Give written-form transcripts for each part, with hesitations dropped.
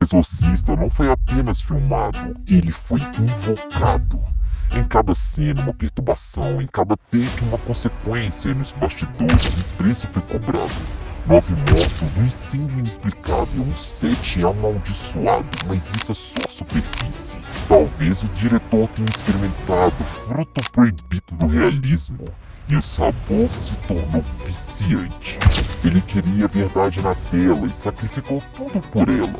O Exorcista não foi apenas filmado, ele foi invocado. Em cada cena, uma perturbação, em cada take, uma consequência, e nos bastidores, um preço foi cobrado. 9 mortos, um incêndio inexplicável, um set amaldiçoado, mas isso é só superfície. Talvez o diretor tenha experimentado fruto proibido do realismo, e o sabor se tornou viciante. Ele queria a verdade na tela e sacrificou tudo por ela.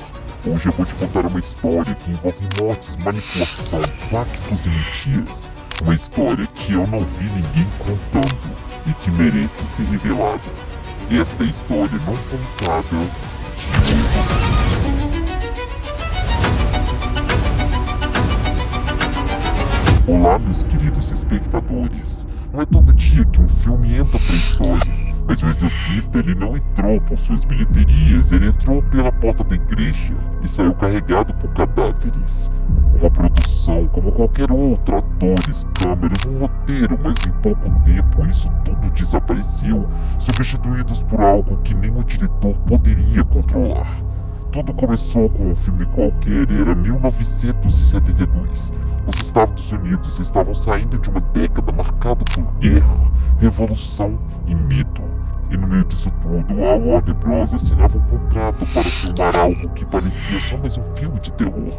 Hoje eu vou te contar uma história que envolve mortes, manipulação, pactos e mentiras. Uma história que eu não vi ninguém contando e que merece ser revelada. Esta é a história não contada de O Exorcista. Olá, meus queridos espectadores. Não é todo dia que um filme entra pra história. Mas o Exorcista, ele não entrou por suas bilheterias, ele entrou pela porta da igreja e saiu carregado por cadáveres. Uma produção como qualquer outra, atores, câmeras, um roteiro, mas em pouco tempo isso tudo desapareceu, substituídos por algo que nem o diretor poderia controlar. Tudo começou com um filme qualquer, era 1972. Os Estados Unidos estavam saindo de uma década marcada por guerra, revolução e medo. E no meio disso tudo, a Warner Bros. Assinava um contrato para filmar algo que parecia só mais um filme de terror.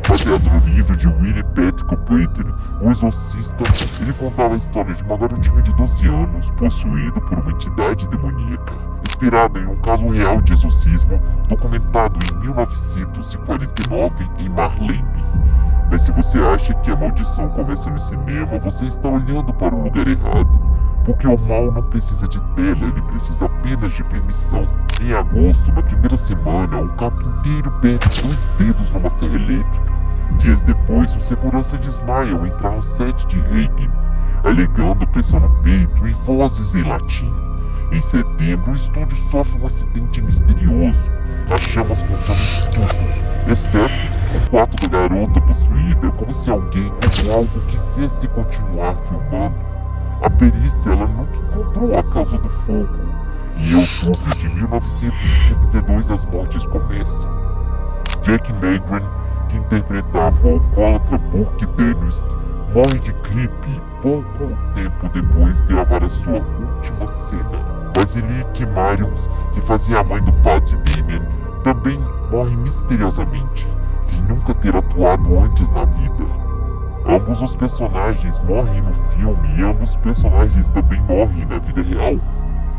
Baseado no livro de William Patrick Bater, O Exorcista, ele contava a história de uma garotinha de 12 anos possuída por uma entidade demoníaca, inspirada em um caso real de exorcismo documentado em 1949 em Marlene. Mas se você acha que a maldição começa no cinema, você está olhando para o lugar errado. Porque o mal não precisa de tela, ele precisa apenas de permissão. Em agosto, na primeira semana, um carpinteiro perde 2 dedos numa serra elétrica. Dias depois, um segurança desmaia ao entrar no set de Reagan, alegando pressão no peito e vozes em latim. Em setembro, o estúdio sofre um acidente misterioso. As chamas consomem tudo, exceto o quarto da garota possuída, como se alguém ou algo quisesse continuar filmando. A perícia ela nunca encontrou a causa do fogo, e em outubro de 1972 as mortes começam. Jack Magran, que interpretava o alcoólatra Burke Daniels, morre de gripe pouco tempo depois de gravar a sua última cena. Basilique Marions, que fazia a mãe do padre Damien, também morre misteriosamente, sem nunca ter atuado antes na vida. Ambos os personagens morrem no filme e ambos os personagens também morrem na vida real.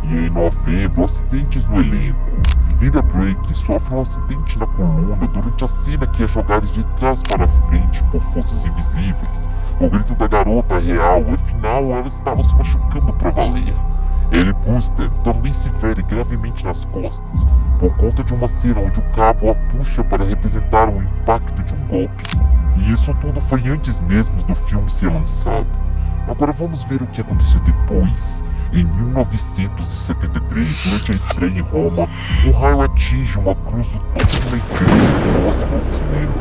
E em novembro, acidentes no elenco. Linda Drake sofre um acidente na coluna durante a cena que é jogada de trás para frente por forças invisíveis. O grito da garota é real, afinal ela estava se machucando para valer. Ellie Buster também se fere gravemente nas costas, por conta de uma cena onde o cabo a puxa para representar o impacto de um golpe. E isso tudo foi antes mesmo do filme ser lançado. Agora vamos ver o que aconteceu depois. Em 1973, durante a estreia em Roma, um raio atinge uma cruz do topo de uma igreja próxima ao cinema.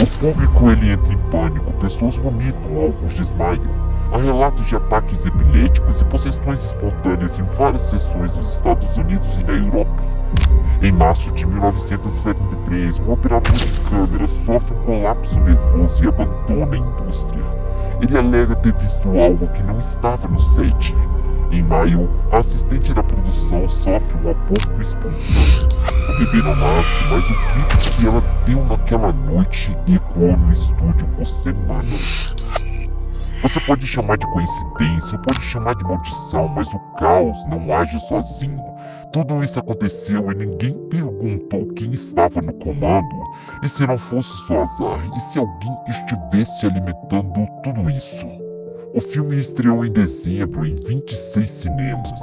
O público ele entra em pânico, pessoas vomitam, alguns desmaiam. Há relatos de ataques epiléticos e possessões espontâneas em várias sessões nos Estados Unidos e na Europa. Em março de 1973, um operador de câmera sofre um colapso nervoso e abandona a indústria. Ele alega ter visto algo que não estava no set. Em maio, a assistente da produção sofre um aborto espontâneo. O bebê não nasce, mas o grito que ela deu naquela noite ecoou no estúdio por semanas. Você pode chamar de coincidência, pode chamar de maldição, mas o caos não age sozinho. Tudo isso aconteceu e ninguém perguntou quem estava no comando. E se não fosse só azar? E se alguém estivesse alimentando tudo isso? O filme estreou em dezembro em 26 cinemas.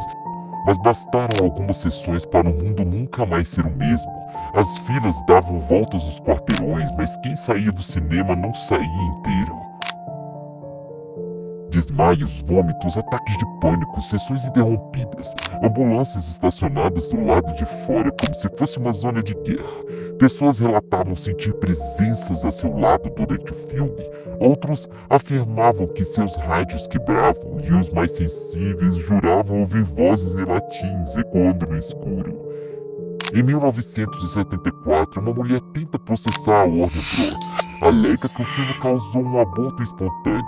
Mas bastaram algumas sessões para o mundo nunca mais ser o mesmo. As filas davam voltas nos quarteirões, mas quem saía do cinema não saía inteiro. Desmaios, vômitos, ataques de pânico, sessões interrompidas, ambulâncias estacionadas do lado de fora como se fosse uma zona de guerra. Pessoas relatavam sentir presenças a seu lado durante o filme. Outros afirmavam que seus rádios quebravam e os mais sensíveis juravam ouvir vozes em latim ecoando no escuro. Em 1974, uma mulher tenta processar a Warner Bros. Alega que o filme causou um aborto espontâneo.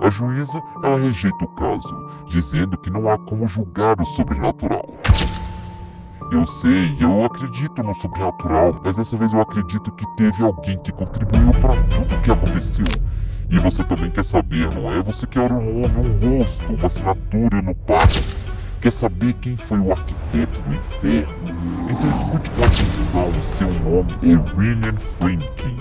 A juíza, ela rejeita o caso, dizendo que não há como julgar o sobrenatural. Eu sei, eu acredito no sobrenatural, mas dessa vez eu acredito que teve alguém que contribuiu para tudo o que aconteceu. E você também quer saber, não é? Você quer um nome, um rosto, uma assinatura no pacto. Quer saber quem foi o arquiteto do inferno? Então escute com atenção, seu nome é William Friedkin.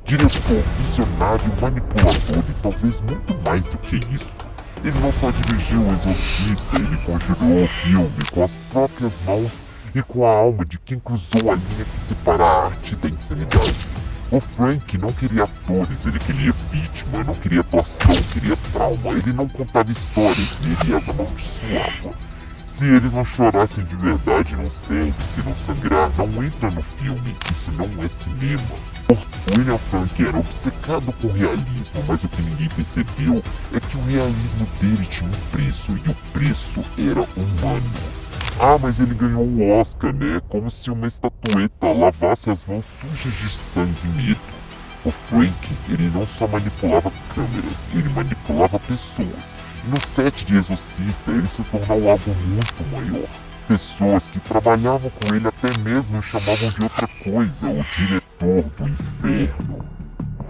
Diretor, visionário, manipulador e talvez muito mais do que isso. Ele não só dirigiu O Exorcista, ele conjurou o filme com as próprias mãos e com a alma de quem cruzou a linha que separa a arte da insanidade. O Frank não queria atores, ele queria vítima, não queria atuação, queria trauma. Ele não contava histórias, ele as amaldiçoava. Se eles não chorassem de verdade, não serve. Se não sangrar, não entra no filme. Isso não é cinema. William Frank era obcecado com o realismo, mas o que ninguém percebeu é que o realismo dele tinha um preço, e o preço era humano. Ah, mas ele ganhou um Oscar, né? Como se uma estatueta lavasse as mãos sujas de sangue e medo. O Frank, ele não só manipulava câmeras, ele manipulava pessoas. E no set de Exorcista, ele se tornou algo muito maior. Pessoas que trabalhavam com ele até mesmo o chamavam de outra coisa, o diretor do inferno.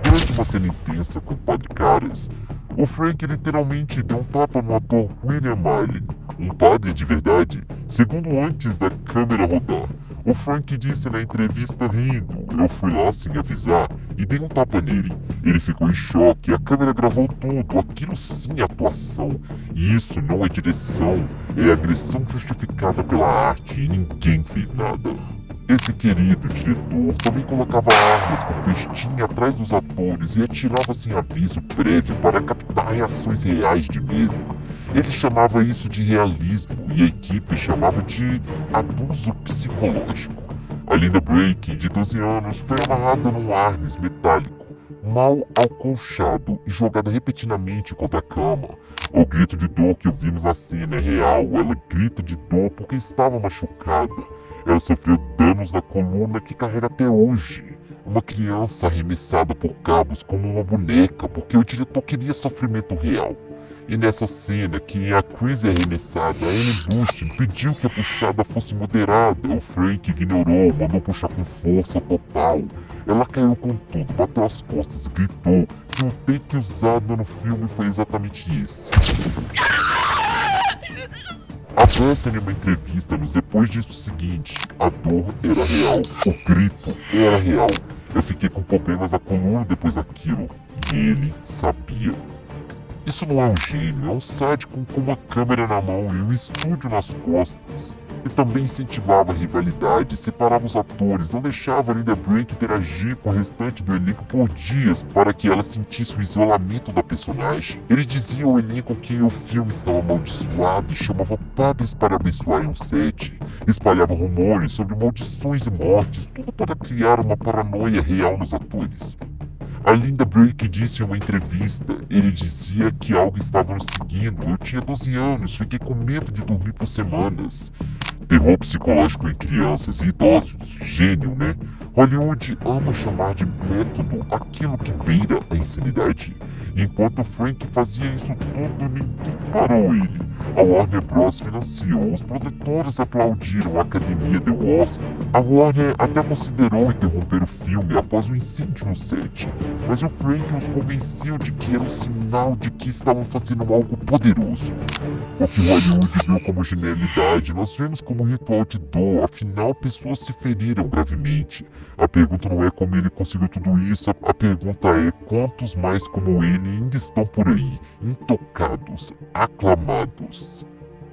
Durante uma cena intensa com o Padre Caras, o Frank literalmente deu um tapa no ator William Marlin, um padre de verdade, segundo antes da câmera rodar. O Frank disse na entrevista rindo: "Eu fui lá sem avisar e dei um tapa nele. Ele ficou em choque, a câmera gravou tudo, aquilo sim é atuação. E isso não é direção, é agressão justificada pela arte e ninguém fez nada." Esse querido diretor também colocava armas com festim atrás dos atores e atirava sem aviso prévio para captar reações reais de medo. Ele chamava isso de realismo e a equipe chamava de abuso psicológico. A Linda Brake, de 12 anos, foi amarrada num arnes metálico, mal acolchado e jogada repetidamente contra a cama. O grito de dor que ouvimos na cena é real, ela grita de dor porque estava machucada. Ela sofreu danos na coluna que carrega até hoje. Uma criança arremessada por cabos como uma boneca, porque o diretor queria sofrimento real. E nessa cena, que a Chris é arremessada, a Ellen Burstyn pediu que a puxada fosse moderada. O Frank ignorou, mandou puxar com força total. Ela caiu com tudo, bateu as costas, gritou que o take usado no filme foi exatamente esse. A Preston, em uma entrevista, nos depois disse o seguinte: "A dor era real, o grito era real. Eu fiquei com problemas na coluna depois daquilo, e ele sabia." Isso não é um gênio, é um sádico com uma câmera na mão e um estúdio nas costas. Ele também incentivava a rivalidade, separava os atores, não deixava a Linda Brake interagir com o restante do elenco por dias para que ela sentisse o isolamento da personagem. Ele dizia ao elenco que o filme estava amaldiçoado e chamava padres para abençoar um set. Espalhava rumores sobre maldições e mortes, tudo para criar uma paranoia real nos atores. A Linda Brake disse em uma entrevista: "Ele dizia que algo estava nos seguindo. Eu tinha 12 anos, fiquei com medo de dormir por semanas." Terror psicológico em crianças e idosos. Gênio, né? Hollywood ama chamar de método aquilo que beira a insanidade. E enquanto Frank fazia isso tudo, ninguém parou ele. A Warner Bros. Financiou, os produtores aplaudiram, a academia deu Oscar. A Warner até considerou interromper o filme após o incêndio no set, mas o Frank os convenceu de que era um sinal de que estavam fazendo algo poderoso. O que Hollywood viu como genialidade, nós vemos como ritual de dor, afinal pessoas se feriram gravemente. A pergunta não é como ele conseguiu tudo isso, a pergunta é quantos mais como ele ainda estão por aí, intocados, aclamados.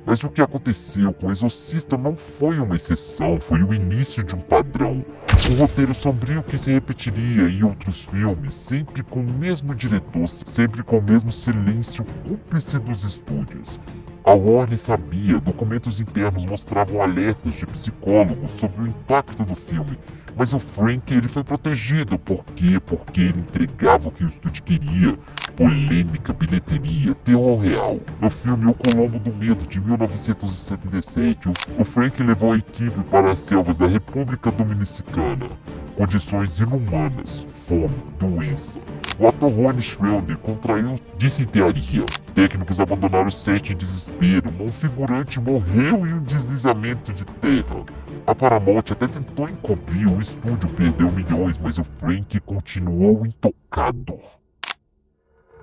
Mas o que aconteceu com o Exorcista não foi uma exceção, foi o início de um padrão. Um roteiro sombrio que se repetiria em outros filmes, sempre com o mesmo diretor, sempre com o mesmo silêncio cúmplice dos estúdios. A Warner sabia, documentos internos mostravam alertas de psicólogos sobre o impacto do filme, mas o Frank ele foi protegido. Por quê? Porque ele entregava o que o estúdio queria, polêmica, bilheteria, terror real. No filme O Colombo do Medo, de 1977, o Frank levou a equipe para as selvas da República Dominicana. Condições inumanas, fome, doença. O ator Ronnie Schwelder contraiu disenteria. Técnicos abandonaram o set em desespero. Um figurante morreu em um deslizamento de terra. A Paramount até tentou encobrir, o estúdio perdeu milhões, mas o Frank continuou intocado.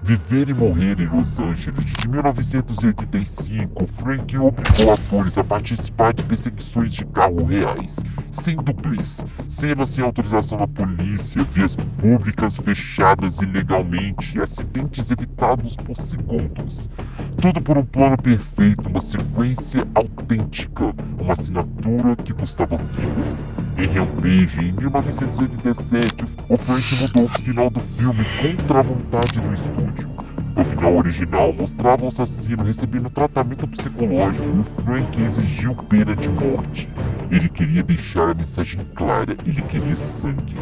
Viver e Morrer em Los Angeles, de 1985, Frank obrigou atores a participar de perseguições de carro reais, sem dublês, cenas sem autorização da polícia, vias públicas fechadas ilegalmente e acidentes evitados por segundos. Tudo por um plano perfeito, uma sequência autêntica, uma assinatura que custava vidas. Em Rampage, em 1987, o Frank mudou o final do filme contra a vontade do estúdio. No final original, mostrava o assassino recebendo tratamento psicológico e o Frank exigiu pena de morte. Ele queria deixar a mensagem clara, ele queria sangue.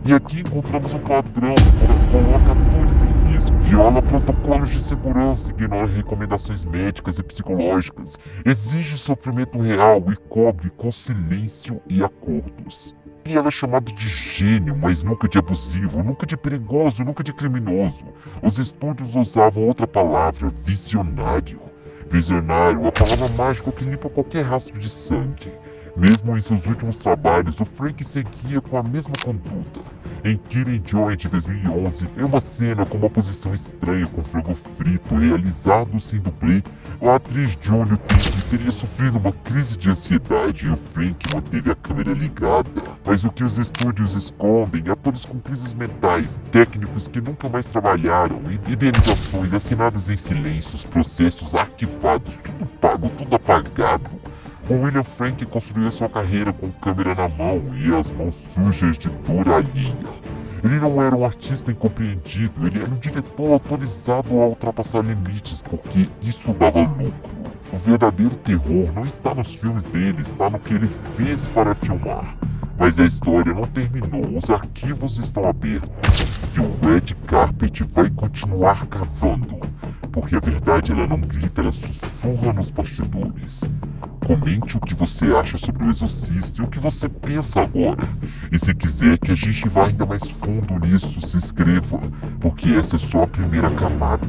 E aqui encontramos um padrão que coloca atores em risco, viola protocolos de segurança, ignora recomendações médicas e psicológicas, exige sofrimento real e cobre com silêncio e acordos. E ela é chamado de gênio, mas nunca de abusivo, nunca de perigoso, nunca de criminoso. Os estúdios usavam outra palavra, visionário. Visionário, a palavra mágica que limpa qualquer rastro de sangue. Mesmo em seus últimos trabalhos, o Frank seguia com a mesma conduta. Em Killing Joy de 2011, em uma cena com uma posição estranha com frango frito realizado sem dublê, a atriz Julie Taymor teria sofrido uma crise de ansiedade e o Frank manteve a câmera ligada. Mas o que os estúdios escondem, atores com crises mentais, técnicos que nunca mais trabalharam, indenizações assinadas em silêncios, processos arquivados, tudo pago, tudo apagado. O William Frank construiu sua carreira com câmera na mão e as mãos sujas de dor alheia. Ele não era um artista incompreendido, ele era um diretor autorizado a ultrapassar limites porque isso dava lucro. O verdadeiro terror não está nos filmes dele, está no que ele fez para filmar. Mas a história não terminou, os arquivos estão abertos e o Red Carpet vai continuar cavando. Porque a verdade ela não grita, ela sussurra nos bastidores. Comente o que você acha sobre o Exorcista e o que você pensa agora. E se quiser que a gente vá ainda mais fundo nisso, se inscreva, porque essa é só a primeira camada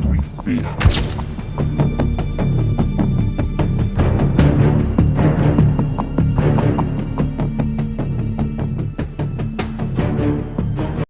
do inferno.